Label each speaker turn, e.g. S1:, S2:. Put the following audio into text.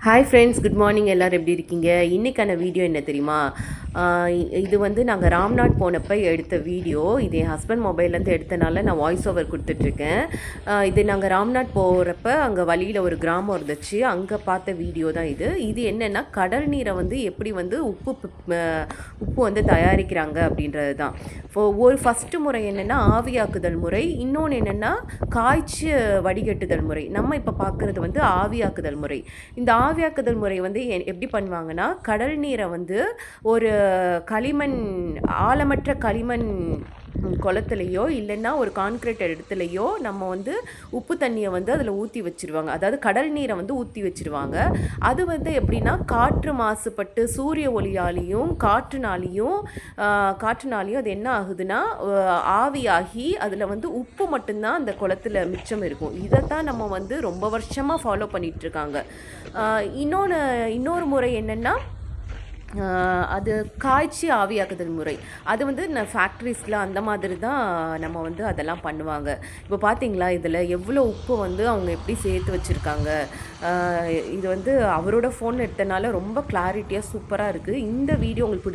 S1: Hi friends, good morning. எல்லோரும் எப்படி இருக்கீங்க? இன்றைக்கான வீடியோ என்ன தெரியுமா? இது வந்து நாங்கள் ராம்நாட் போனப்போ எடுத்த வீடியோ. இது என் ஹஸ்பண்ட் மொபைல்லேருந்து எடுத்தனால நான் வாய்ஸ் ஓவர் கொடுத்துட்ருக்கேன். இது நாங்கள் ராம்நாட் போகிறப்ப அங்கே வழியில் ஒரு கிராமம் இருந்துச்சு, அங்கே பார்த்த வீடியோ தான் இது. இது என்னென்னா கடல் நீரை வந்து எப்படி வந்து உப்பு வந்து தயாரிக்கிறாங்க அப்படின்றது தான். ஒரு ஃபஸ்ட்டு முறை என்னென்னா ஆவியாக்குதல் முறை, இன்னொன்று என்னென்னா காய்ச்சி வடிகட்டுதல் முறை. நம்ம இப்போ பார்க்குறது வந்து ஆவியாக்குதல் முறை. இந்த ஆவியாக்குதல் முறை வந்து எப்படி பண்ணுவாங்கன்னா, கடல் நீரை வந்து ஒரு களிமண், ஆழமற்ற களிமண் குளத்துலையோ இல்லைன்னா ஒரு கான்கிரீட் இடத்துலையோ நம்ம வந்து உப்பு தண்ணியை வந்து அதில் ஊற்றி வச்சுருவாங்க. அதாவது கடல் நீரை வந்து ஊற்றி வச்சுருவாங்க. அது வந்து எப்படின்னா காற்று மாசுபட்டு சூரிய ஒளியாலேயும் காற்றுனாலையும் அது என்ன ஆகுதுன்னா ஆவியாகி அதில் வந்து உப்பு மட்டும்தான் அந்த குளத்துல மிச்சம் இருக்கும். இதைத்தான் நம்ம வந்து ரொம்ப வருஷமாக ஃபாலோ பண்ணிகிட்ருக்காங்க. இன்னொரு முறை என்னென்னா அது காய்ச்சி ஆவியாக்குதல் முறை. அது வந்து ஃபேக்ட்ரிஸில் அந்த மாதிரி தான் நம்ம வந்து அதெல்லாம் பண்ணுவாங்க. இப்போ பார்த்தீங்களா, இதில் எவ்வளோ உப்பு வந்து அவங்க எப்படி சேர்த்து வச்சுருக்காங்க. இது வந்து அவரோட ஃபோன் எடுத்தனால ரொம்ப கிளாரிட்டியாக சூப்பராக இருக்குது. இந்த வீடியோ உங்களுக்கு